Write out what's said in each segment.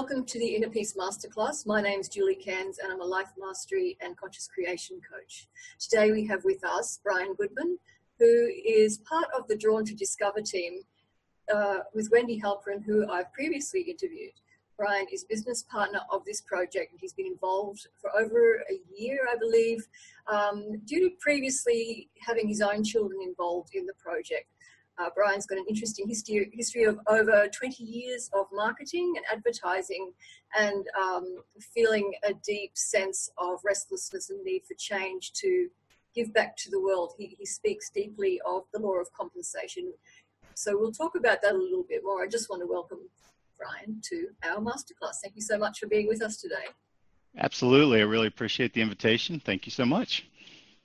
welcome to the InnerPeace Masterclass. My name's Julie Cairnes and I'm a life mastery and conscious creation coach. Today we have with us Brian Goodman, who is part of the Drawn to Discover team with Wendy Halperin, who I've previously interviewed. Brian is business partner of this project and he's been involved for over a year, I believe, due to previously having his own children involved in the project. Brian's got an interesting history of over 20 years of marketing and advertising and feeling a deep sense of restlessness and need for change to give back to the world. He speaks deeply of the law of compensation. So we'll talk about that a little bit more. I just want to welcome Brian to our masterclass. Thank you so much for being with us today. Absolutely. I really appreciate the invitation. Thank you so much.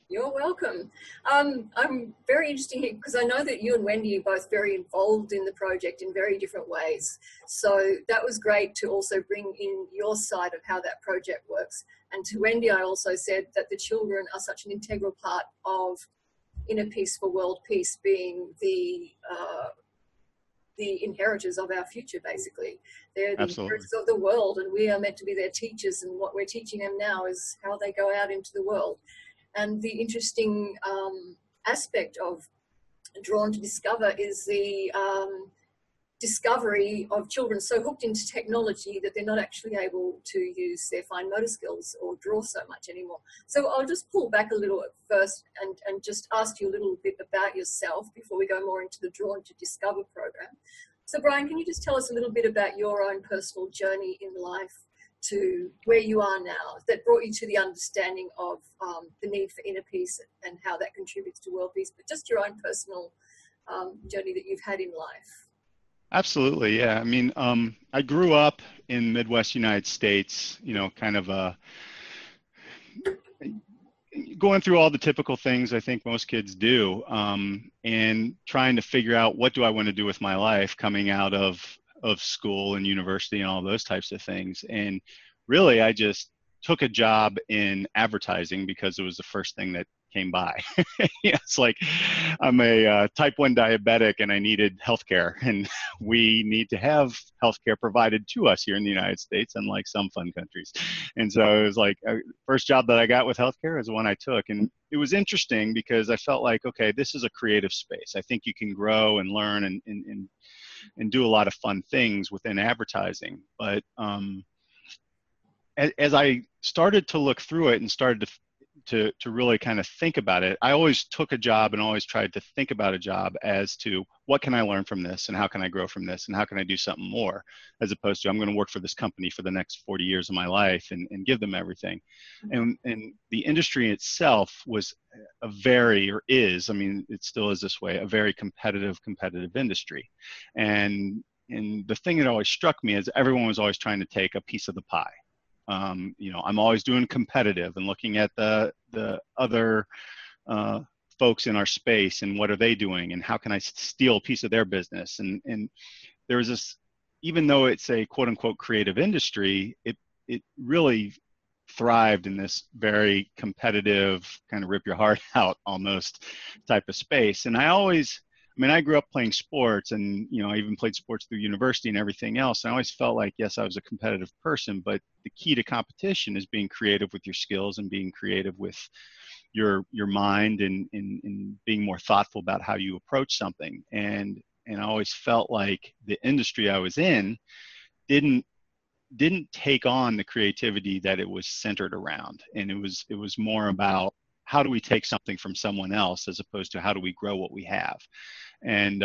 You're welcome. I'm very interested here because I know that you and Wendy are both very involved in the project in very different ways. So that was great to also bring in your side of how that project works. And to Wendy, I also said that the children are such an integral part of Inner Peace for World Peace, being the inheritors of our future, basically. They're the inheritors of the world, and we are meant to be their teachers, and what we're teaching them now is how they go out into the world. And the interesting aspect of Drawn to Discover is the discovery of children so hooked into technology that they're not actually able to use their fine motor skills or draw so much anymore. So I'll just pull back a little at first and just ask you a little bit about yourself before we go more into the Drawn to Discover program. So Brian, can you just tell us a little bit about your own personal journey in life to where you are now that brought you to the understanding of the need for inner peace and how that contributes to world peace, but just your own personal journey that you've had in life? Absolutely, yeah. I mean, I grew up in Midwest United States, you know, kind of going through all the typical things I think most kids do, and trying to figure out what do I want to do with my life coming out of school and university and all those types of things. And really, I just took a job in advertising because it was the first thing that came by. It's like I'm a type 1 diabetic and I needed healthcare, and we need to have healthcare provided to us here in the United States, unlike some fun countries. And so it was like, first job that I got with healthcare is the one I took. And it was interesting because I felt like, okay, this is a creative space. I think you can grow and learn and do a lot of fun things within advertising. But as I started to look through it and started to really kind of think about it, I always took a job and always tried to think about a job as to what can I learn from this and how can I grow from this and how can I do something more, as opposed to I'm going to work for this company for the next 40 years of my life and give them everything. And the industry itself was I mean, it still is this way, a very competitive industry. And the thing that always struck me is everyone was always trying to take a piece of the pie. You know, I'm always doing competitive and looking at the other folks in our space and what are they doing and how can I steal a piece of their business. And there was this, even though it's a quote unquote creative industry, it really thrived in this very competitive kind of rip your heart out almost type of space. And I grew up playing sports and, you know, I even played sports through university and everything else. And I always felt like, yes, I was a competitive person, but the key to competition is being creative with your skills and being creative with your mind and being more thoughtful about how you approach something. And I always felt like the industry I was in didn't take on the creativity that it was centered around. And it was more about how do we take something from someone else as opposed to how do we grow what we have. And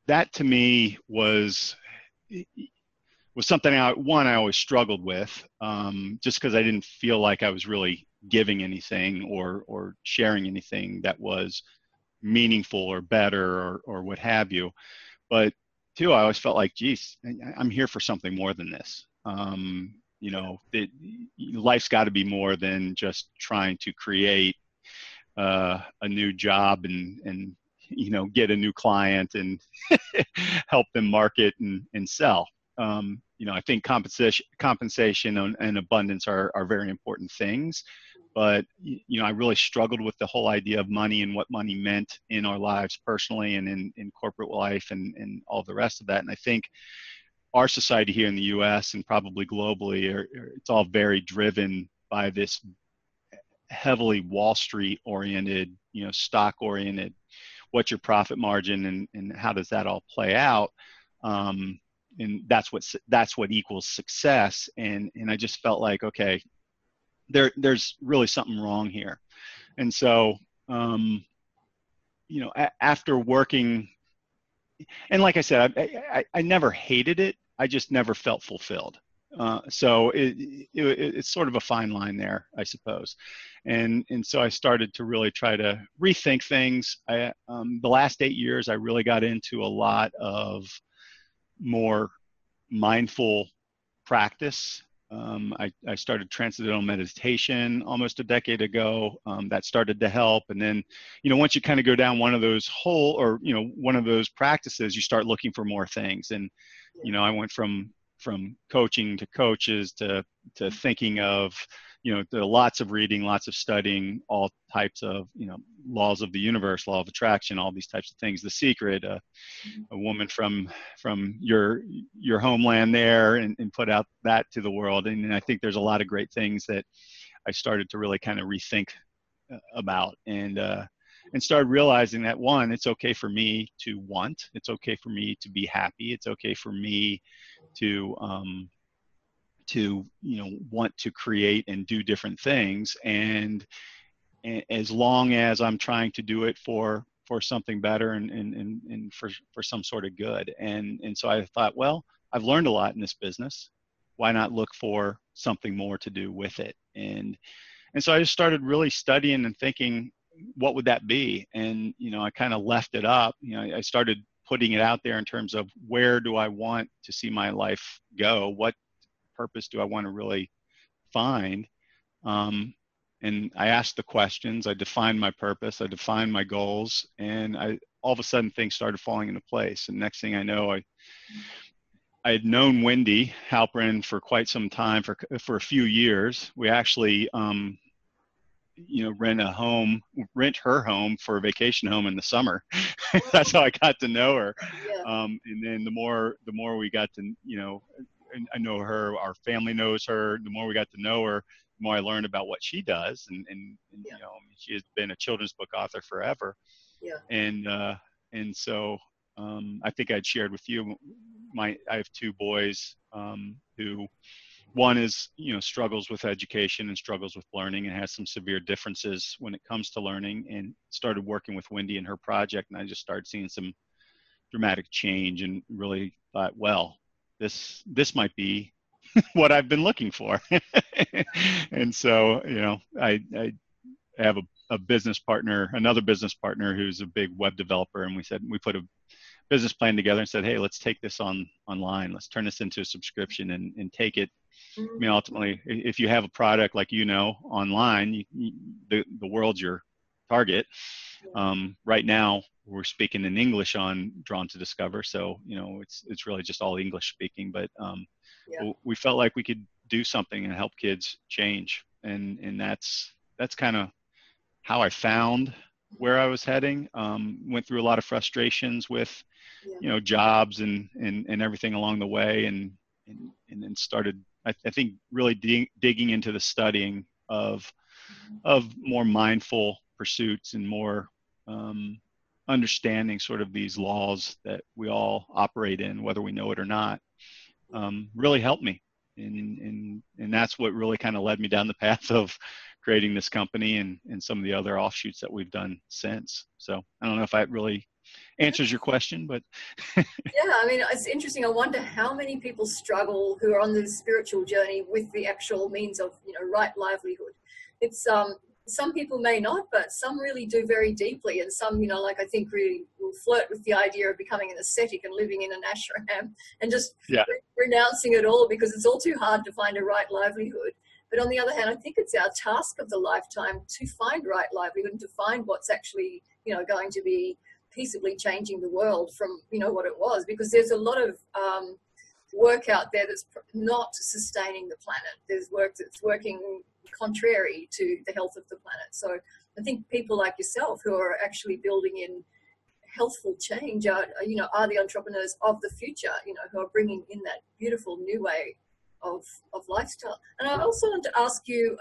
that to me was something I always struggled with, just because I didn't feel like I was really giving anything or sharing anything that was meaningful or better or what have you. But two, I always felt like, geez, I'm here for something more than this. You know, life's got to be more than just trying to create a new job and you know, get a new client and help them market and sell. You know, I think compensation and abundance are very important things. But, you know, I really struggled with the whole idea of money and what money meant in our lives personally and in corporate life and all the rest of that. And I think our society here in the US and probably globally, it's all very driven by this heavily Wall Street oriented, stock oriented, what's your profit margin and how does that all play out? And that's what equals success. And I just felt like, okay, there's really something wrong here. And so, after working, and like I said, I never hated it. I just never felt fulfilled. So it's sort of a fine line there, I suppose. And so I started to really try to rethink things. The last 8 years, I really got into a lot of more mindful practice. I started transcendental meditation almost a decade ago. That started to help. And then, once you kind of go down one of those one of those practices, you start looking for more things. And, I went from coaching to coaches to thinking of, lots of reading, lots of studying, all types of, laws of the universe, law of attraction, all these types of things. The Secret, a woman from your homeland there, and put out that to the world. And I think there's a lot of great things that I started to really kind of rethink about, and started realizing that, one, it's okay for me to want, it's okay for me to be happy, it's okay for me to want to create and do different things, and as long as I'm trying to do it for something better and for some sort of good. And so I thought, well, I've learned a lot in this business. Why not look for something more to do with it? And so I just started really studying and thinking, what would that be? And, I kind of left it up. I started putting it out there in terms of, where do I want to see my life go? What purpose do I want to really find? And I asked the questions, I defined my purpose, I defined my goals, and all of a sudden things started falling into place. And next thing I know, I had known Wendy Halperin for quite some time, for a few years. We actually, rent her home for a vacation home in the summer. That's how I got to know her. Yeah. And then the more we got to, and I know her, our family knows her, the more we got to know her, the more I learned about what she does. And yeah. She has been a children's book author forever. Yeah. And so I think I'd shared with you, I have two boys who, one is, struggles with education and struggles with learning and has some severe differences when it comes to learning, and started working with Wendy and her project. And I just started seeing some dramatic change and really thought, well, this might be what I've been looking for. And so, I have another business partner who's a big web developer. And we put a business plan together and said, hey, let's take this online. Let's turn this into a subscription and take it. I mean, ultimately, if you have a product like, online, the world's your target. Right now, we're speaking in English on Drawn to Discover. So, it's really just all English speaking, but we felt like we could do something and help kids change. And that's kind of how I found where I was heading. Went through a lot of frustrations with, jobs and everything along the way. And then started, I think, really digging into the studying of more mindful pursuits and more understanding sort of these laws that we all operate in, whether we know it or not, really helped me. And that's what really kind of led me down the path of creating this company and some of the other offshoots that we've done since. So I don't know if that really answers your question, but yeah, I mean, it's interesting. I wonder how many people struggle who are on the spiritual journey with the actual means of, right livelihood. It's some people may not, but some really do very deeply, and some, I think really will flirt with the idea of becoming an ascetic and living in an ashram and just renouncing it all because it's all too hard to find a right livelihood. But on the other hand, I think it's our task of the lifetime to find right livelihood and to find what's actually, going to be peaceably changing the world from, what it was, because there's a lot of work out there that's not sustaining the planet. There's work that's working contrary to the health of the planet. So I think people like yourself who are actually building in healthful change are the entrepreneurs of the future, who are bringing in that beautiful new way of lifestyle. And I also want to ask you,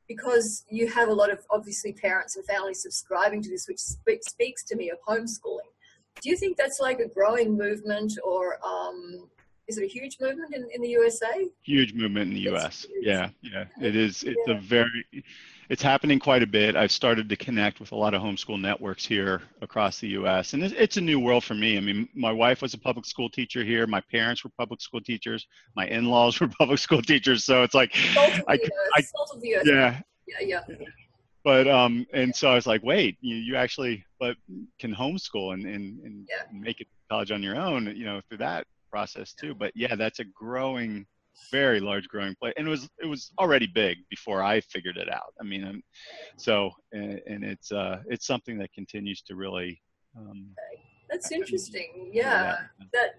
because you have a lot of obviously parents and families subscribing to this, which speaks to me of homeschooling. Do you think that's like a growing movement, or is it a huge movement in the USA? Huge movement in the US. Yeah, it is. It's happening quite a bit. I've started to connect with a lot of homeschool networks here across the US, and it's a new world for me. I mean, my wife was a public school teacher here. My parents were public school teachers. My in-laws were public school teachers. So it's like, Salt of the earth. Yeah. But and so I was like, wait, you actually can homeschool and make it to college on your own, through that process too. But yeah, that's a very large growing place, and it was already big before I figured it out. I mean, and it's something that continues to really. That's interesting. Yeah, that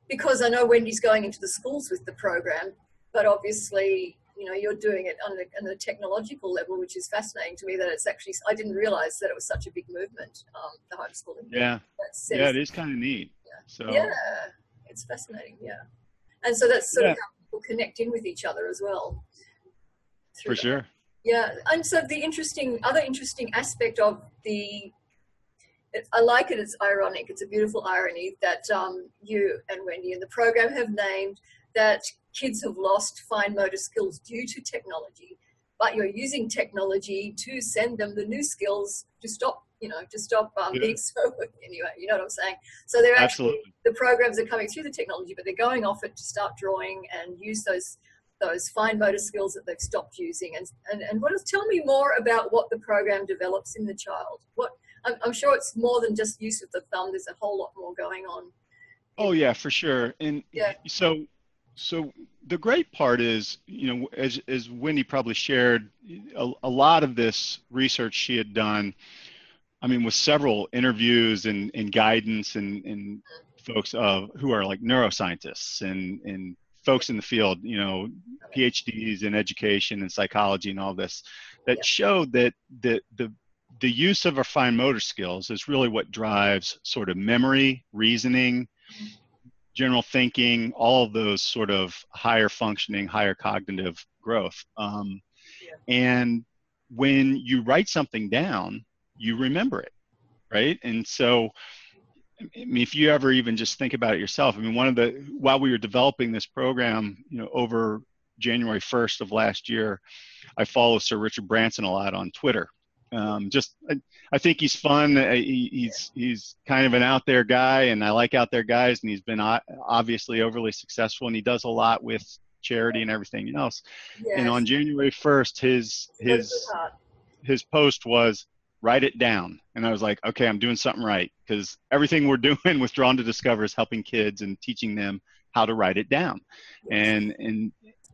because I know Wendy's going into the schools with the program, but obviously, you're doing it on the technological level, which is fascinating to me. That it's actually, I didn't realize that it was such a big movement, the homeschooling. Yeah, it is kind of neat. So it's fascinating. Yeah, and so that's sort of how people connect in with each other as well. For sure. Yeah, and so the other interesting aspect of I like it. It's ironic. It's a beautiful irony that you and Wendy in the program have named that kids have lost fine motor skills due to technology, but you're using technology to send them the new skills to stop being so, anyway, you know what I'm saying? So they're actually, the programs are coming through the technology, but they're going off it to start drawing and use those fine motor skills that they've stopped using. And tell me more about what the program develops in the child. I'm sure it's more than just use of the thumb. There's a whole lot more going on. Oh yeah, for sure. And so the great part is, as Wendy probably shared, a lot of this research she had done, I mean, with several interviews and guidance and folks who are like neuroscientists and folks in the field, PhDs in education and psychology and all this, that showed that the use of our fine motor skills is really what drives sort of memory, reasoning, general thinking, all of those sort of higher functioning, higher cognitive growth. And when you write something down, you remember it, right? And so, I mean, if you ever even just think about it yourself, I mean, while we were developing this program, over January 1st of last year, I follow Sir Richard Branson a lot on Twitter. I think he's fun. He's kind of an out there guy, and I like out there guys, and he's been obviously overly successful, and he does a lot with charity and everything else. Yes. And on January 1st, his post was, write it down. And I was like, okay, I'm doing something right, because everything we're doing with Drawn to Discover is helping kids and teaching them how to write it down. Yes.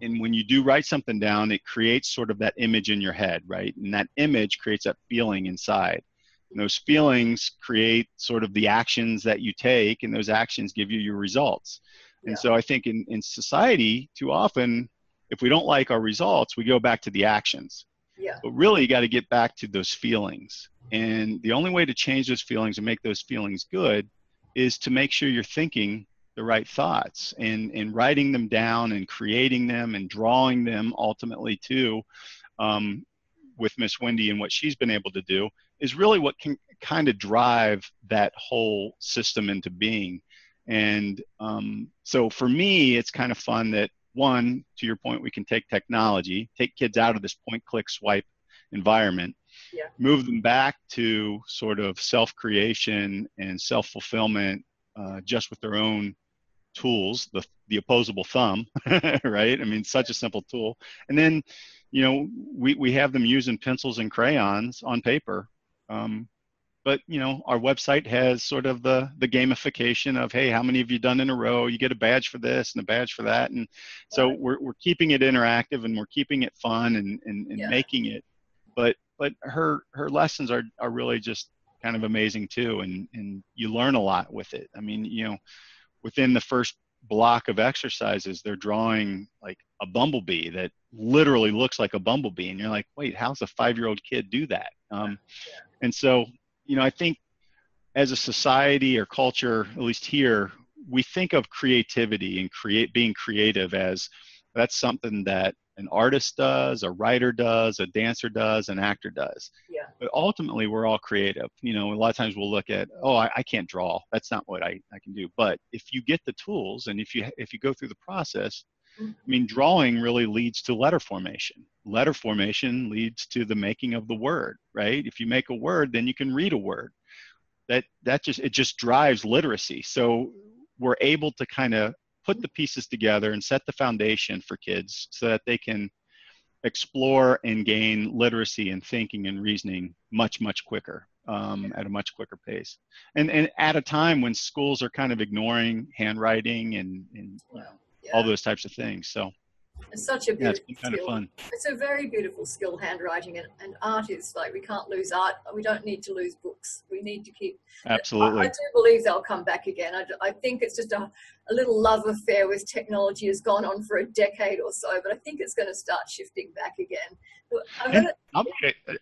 And when you do write something down, it creates sort of that image in your head, right? And that image creates that feeling inside. And those feelings create sort of the actions that you take, and those actions give you your results. And so I think in society, too often, if we don't like our results, we go back to the actions. Yeah. But really, you got to get back to those feelings. And the only way to change those feelings and make those feelings good is to make sure you're thinking the right thoughts and writing them down and creating them and drawing them ultimately too, with Miss Wendy and what she's been able to do is really what can kind of drive that whole system into being. And so for me, it's kind of fun that, one, to your point, we can take technology, take kids out of this point, click, swipe environment, move them back to sort of self-creation and self-fulfillment just with their own tools, the opposable thumb, right? I mean, such a simple tool. And then, we have them using pencils and crayons on paper. But, our website has sort of the gamification of, hey, how many have you done in a row? You get a badge for this and a badge for that. And so we're keeping it interactive and we're keeping it fun and making it. But her lessons are really just kind of amazing too. And you learn a lot with it. I mean, within the first block of exercises, they're drawing like a bumblebee that literally looks like a bumblebee. And you're like, wait, how's a 5-year-old kid do that? And so, I think as a society or culture, at least here, we think of creativity and being creative as that's something that an artist does, a writer does, a dancer does, an actor does. Yeah. But ultimately, we're all creative. You know, a lot of times we'll look at, oh, I can't draw. That's not what I can do. But if you get the tools and if you go through the process, I mean, drawing really leads to letter formation. Letter formation leads to the making of the word, right? If you make a word, then you can read a word. It just drives literacy. So we're able to kind of put the pieces together and set the foundation for kids so that they can explore and gain literacy and thinking and reasoning much, much quicker, at a much quicker pace. And at a time when schools are kind of ignoring handwriting and you know, all those types of things. So it's such a beautiful it's been kind of fun. It's a very beautiful skill, handwriting, and art is like, we can't lose art. We don't need to lose books. We need to keep. Absolutely. I do believe they'll come back again. I think it's just a little love affair with technology has gone on for a decade or so, but I think it's going to start shifting back again.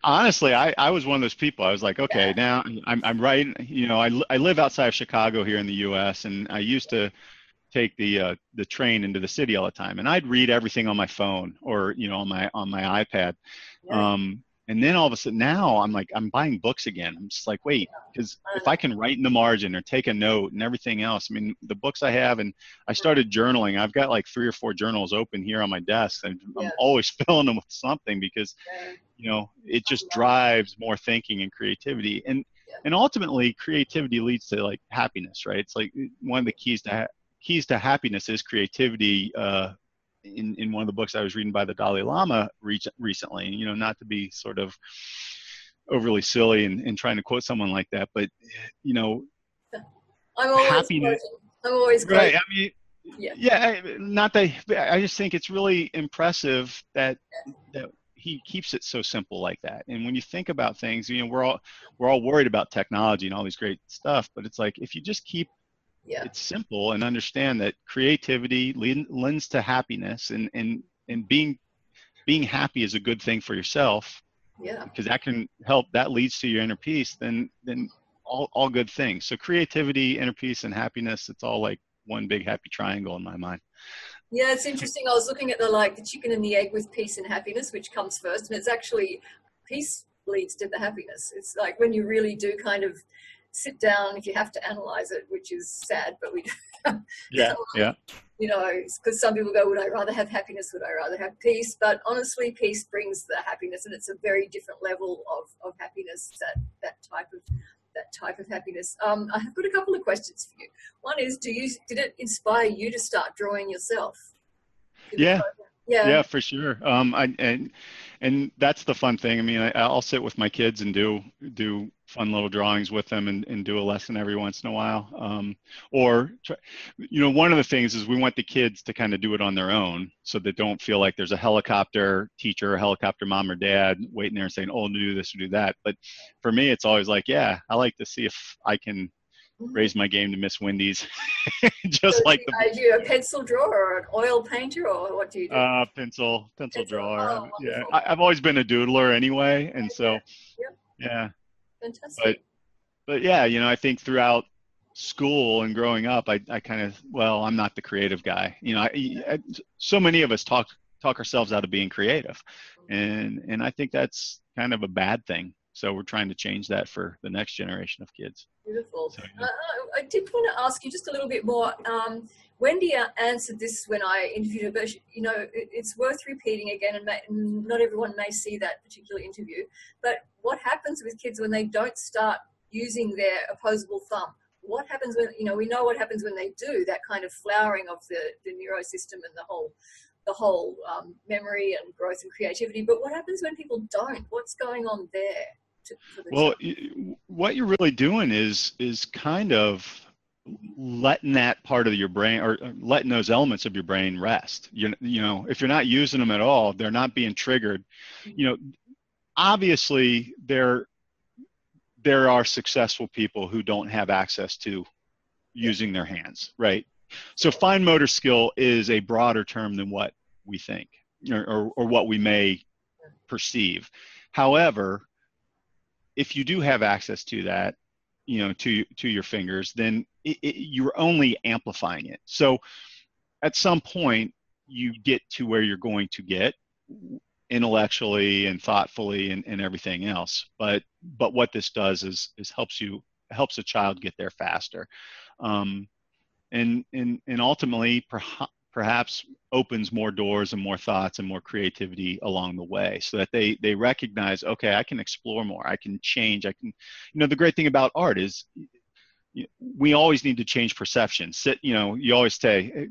Honestly, I was one of those people. I was like, okay, now I'm right. You know, I live outside of Chicago here in the U.S., and I used to take the train into the city all the time, and I'd read everything on my phone or, you know, on my iPad. And then all of a sudden now I'm buying books again. I'm just like, wait, because if I can write in the margin or take a note and everything else, I mean, the books I have, and I started journaling. I've got like 3 or 4 journals open here on my desk, and I'm always filling them with something because, you know, it just drives more thinking and creativity. And ultimately creativity leads to like happiness, right? It's like one of the keys to happiness is creativity. In one of the books I was reading by the Dalai Lama recently, you know, not to be sort of overly silly and trying to quote someone like that, but, you know, I'm always right. I mean, I just think it's really impressive that he keeps it so simple like that. And when you think about things, you know, we're all worried about technology and all these great stuff, but it's like, if you just keep it's simple and understand that creativity lends to happiness, and being happy is a good thing for yourself. Yeah. Because that can help, that leads to your inner peace, then all good things. So creativity, inner peace, and happiness, it's all like one big happy triangle in my mind. Yeah, it's interesting. I was looking at the chicken and the egg with peace and happiness, which comes first, and it's actually peace leads to the happiness. It's like when you really do kind of sit down, if you have to analyze it, which is sad, but we do. You know, because some people go, would I rather have happiness? Would I rather have peace? But honestly, peace brings the happiness, and it's a very different level of happiness, that type of happiness. I have got a couple of questions for you. One is, did it inspire you to start drawing yourself? Yeah, for sure. And that's the fun thing. I mean, I'll sit with my kids and do fun little drawings with them and do a lesson every once in a while. You know, one of the things is we want the kids to kind of do it on their own, so they don't feel like there's a helicopter teacher, a helicopter mom or dad waiting there and saying, oh, do this or do that. But for me, it's always like, I like to see if I can raise my game to Miss Wendy's. Just so are you a pencil drawer or an oil painter, or what do you do? Pencil drawer. I've always been a doodler anyway, and so fantastic. But yeah, you know, I think throughout school and growing up, I kind of, I'm not the creative guy. You know, so many of us talk ourselves out of being creative, and I think that's kind of a bad thing. So we're trying to change that for the next generation of kids. Beautiful. So, I did want to ask you just a little bit more. Wendy answered this when I interviewed her, but you know, it's worth repeating again, and not everyone may see that particular interview. But what happens with kids when they don't start using their opposable thumb? What happens when, you know, we know what happens when they do, that kind of flowering of the neurosystem and the whole memory and growth and creativity. But what happens when people don't? What's going on there? What you're really doing is kind of letting that part of your brain, or letting those elements of your brain rest. You know, if you're not using them at all, they're not being triggered. You know, obviously there are successful people who don't have access to using their hands, right? So fine motor skill is a broader term than what we think, or what we may perceive. However, if you do have access to that, to your fingers, then you're only amplifying it. So at some point you get to where you're going to get intellectually and thoughtfully and everything else. But what this does is helps a child get there faster. And ultimately perhaps opens more doors and more thoughts and more creativity along the way, so that they recognize, okay, I can explore more, I can change, I can, the great thing about art is we always need to change perceptions. You always say,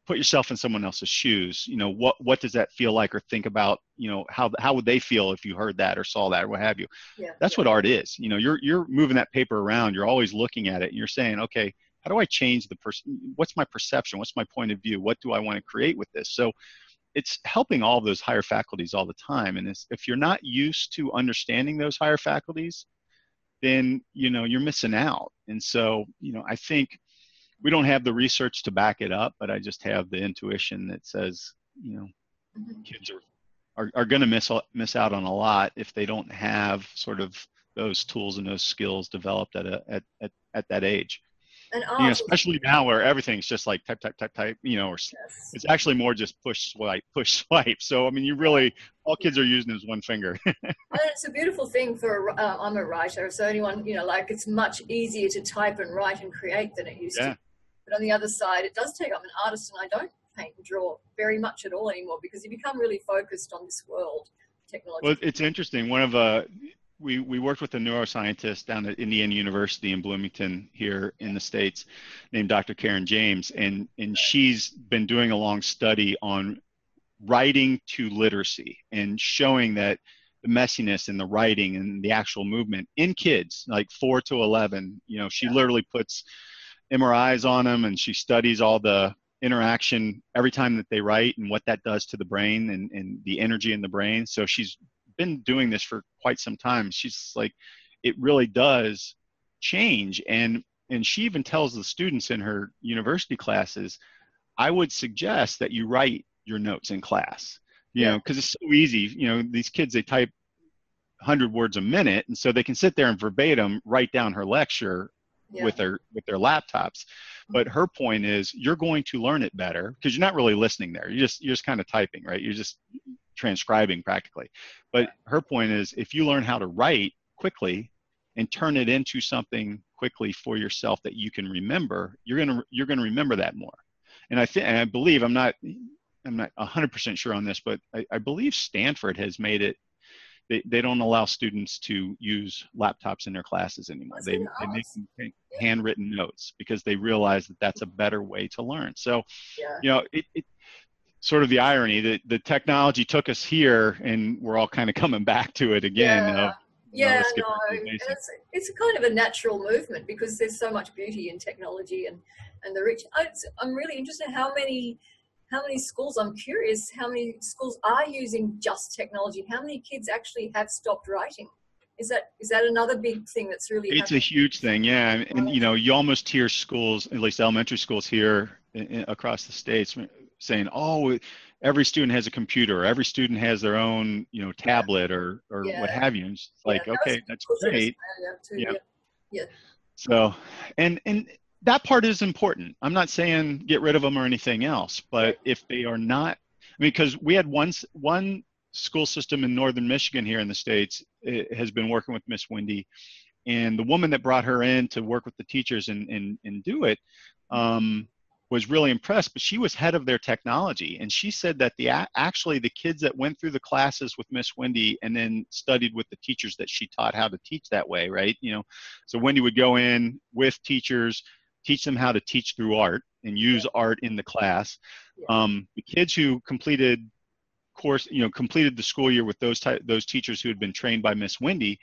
put yourself in someone else's shoes. What does that feel like, or think about, how would they feel if you heard that or saw that or what have you. That's what art is. You're moving that paper around, you're always looking at it, and you're saying, okay, how do I change what's my perception? What's my point of view? What do I want to create with this? So it's helping all those higher faculties all the time. And if you're not used to understanding those higher faculties, then, you're missing out. And so, I think we don't have the research to back it up, but I just have the intuition that says, kids are going to miss out on a lot if they don't have sort of those tools and those skills developed at that age. And especially now where everything's just like type, or it's actually more just push swipe. So, you really, all kids are using is one finger. And it's a beautiful thing I'm a writer. So anyone, it's much easier to type and write and create than it used to. But on the other side, it does take, I'm an artist and I don't paint and draw very much at all anymore, because you become really focused on this world technology. Well, it's interesting. We worked with a neuroscientist down at Indiana University in Bloomington here in the States named Dr. Karen James, and she's been doing a long study on writing to literacy and showing that the messiness in the writing and the actual movement in kids like 4 to 11, she literally puts MRIs on them, and she studies all the interaction every time that they write and what that does to the brain and the energy in the brain. So she's been doing this for quite some time. She's like, it really does change. And she even tells the students in her university classes, I would suggest that you write your notes in class, because it's so easy. These kids, they type 100 words a minute, and so they can sit there and verbatim write down her lecture with their laptops. But her point is, you're going to learn it better because you're not really listening there. You're just kind of typing, right? You're just transcribing practically. But her point is, if you learn how to write quickly and turn it into something quickly for yourself that you can remember, you're gonna remember that more. And I believe, I'm not 100% sure on this, but I believe Stanford has made it. They don't allow students to use laptops in their classes anymore. They make them take handwritten notes because they realize that that's a better way to learn. So, it sort of the irony that the technology took us here, and we're all kind of coming back to it again. It's a kind of a natural movement because there's so much beauty in technology and the rich. I'm really interested in how many schools, I'm curious, how many schools are using just technology? How many kids actually have stopped writing? Is that another big thing that's really It's happening? A huge thing, yeah. And you almost hear schools, at least elementary schools here across the states, saying, oh, every student has a computer, or every student has their own, tablet or what have you. And it's like, okay, that's great. So, and that part is important. I'm not saying get rid of them or anything else, but if they are not, because we had one school system in northern Michigan here in the States, it has been working with Miss Wendy, and the woman that brought her in to work with the teachers and do it was really impressed, but she was head of their technology. And she said that actually the kids that went through the classes with Miss Wendy and then studied with the teachers that she taught how to teach that way, right? So Wendy would go in with teachers, teach them how to teach through art and use art in the class. The kids who completed the school year with those teachers who had been trained by Miss Wendy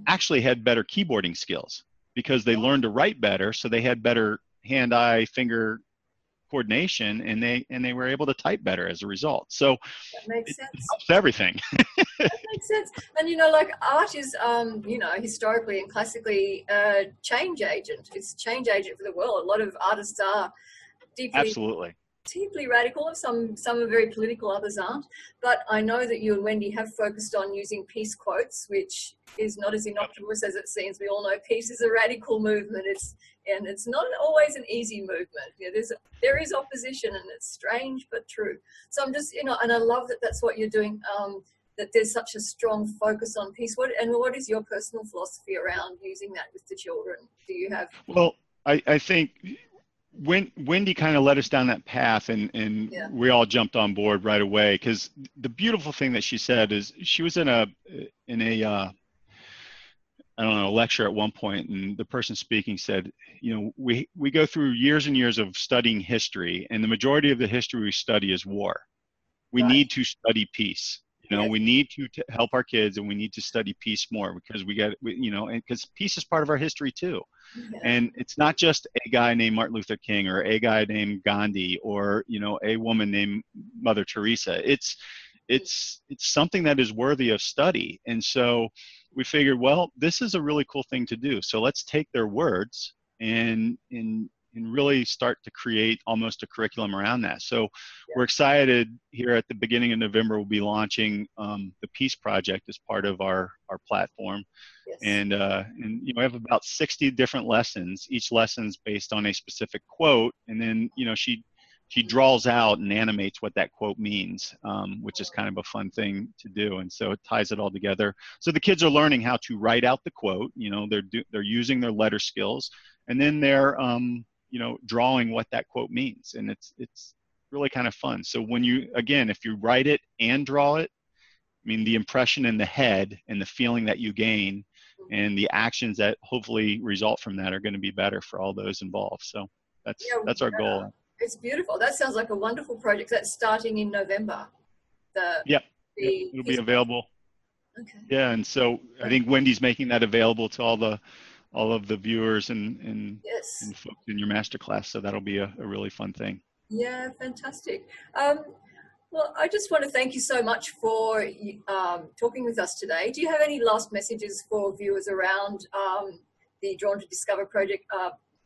actually had better keyboarding skills because they learned to write better. So they had better hand-eye finger coordination, and they were able to type better as a result. So that makes sense. It helps everything. That makes sense. And art is historically and classically change agent. It's change agent for the world. A lot of artists are deeply deeply radical. Some are very political, others aren't. But I know that you and Wendy have focused on using peace quotes, which is not as innocuous as it seems. We all know peace is a radical movement. It's not always an easy movement. You know, there is opposition, and it's strange but true. So I'm just, and I love that that's what you're doing. That there's such a strong focus on peace. What is your personal philosophy around using that with the children? Do you have? Well, I think Wendy kind of led us down that path, and we all jumped on board right away, because the beautiful thing that she said is she was in a I don't know, lecture at one point, and the person speaking said, we go through years and years of studying history, and the majority of the history we study is war. We need to study peace. We need to help our kids, and we need to study peace more, because because peace is part of our history too. Yeah. And it's not just a guy named Martin Luther King, or a guy named Gandhi, or a woman named Mother Teresa. It's something that is worthy of study. And so we figured, well, this is a really cool thing to do. So let's take their words and really start to create almost a curriculum around that. So we're excited. Here at the beginning of November, we'll be launching the Peace Project as part of our platform. Yes. And we have about 60 different lessons. Each lesson's based on a specific quote, and then she draws out and animates what that quote means, which is kind of a fun thing to do. And so it ties it all together. So the kids are learning how to write out the quote. They're using their letter skills, and then they're drawing what that quote means. And it's really kind of fun. So if you write it and draw it, the impression in the head and the feeling that you gain and the actions that hopefully result from that are going to be better for all those involved. So that's our goal. It's beautiful. That sounds like a wonderful project. That's starting in November. It'll be available. Okay. Yeah, and so I think Wendy's making that available to all of the viewers and folks in your masterclass. So that'll be a really fun thing. Yeah, fantastic. Well, I just want to thank you so much for talking with us today. Do you have any last messages for viewers around the Drawn to Discover project?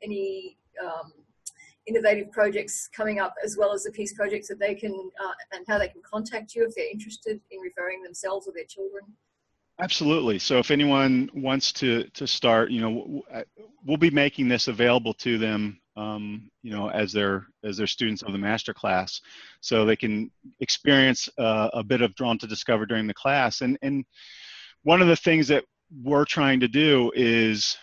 Any innovative projects coming up, as well as the Peace projects that they can and how they can contact you if they're interested in referring themselves or their children? Absolutely. So if anyone wants to start, we'll be making this available to them, as they're students of the masterclass, so they can experience a bit of Drawn to Discover during the class. And one of the things that we're trying to do is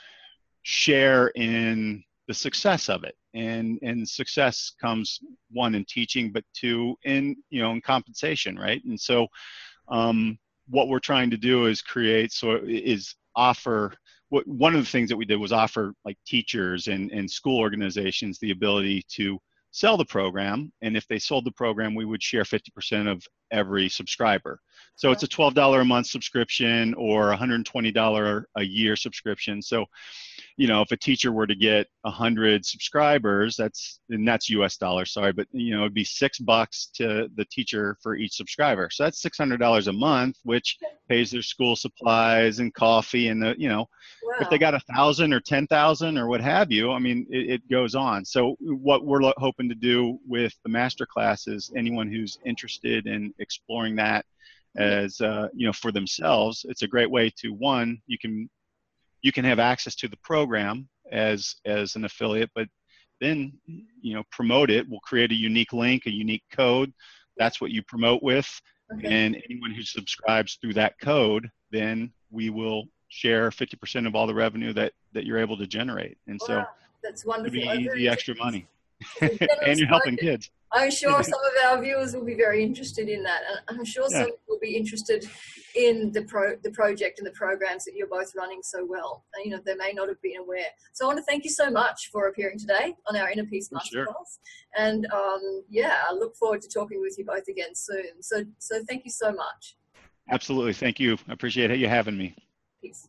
share in the success of it. And success comes, one, in teaching, but two, in compensation, right? And so what we're trying to do is offer, one of the things that we did was offer like teachers and school organizations the ability to sell the program. And if they sold the program, we would share 50% of every subscriber. So it's a $12 a month subscription or $120 a year subscription. So, if a teacher were to get 100 subscribers, that's US dollars, sorry, but it'd be $6 to the teacher for each subscriber. So that's $600 a month, which pays their school supplies and coffee and if they got 1,000 or 10,000 or what have you, it goes on. So what we're hoping to do with the masterclass is anyone who's interested in exploring that as for themselves, it's a great way to, one, you can have access to the program as an affiliate, but then promote it. We'll create a unique link, a unique code. That's what you promote with. Okay. And anyone who subscribes through that code, then we will share 50% of all the revenue that you're able to generate. And so that's wonderful. It'll be easy extra money. And you're helping kids. I'm sure some of our viewers will be very interested in that. And I'm sure some will be interested in the project and the programs that you're both running so well. They may not have been aware. So I want to thank you so much for appearing today on our InnerPeace Masterclass. Sure. And I look forward to talking with you both again soon. So thank you so much. Absolutely. Thank you. I appreciate you having me. Peace.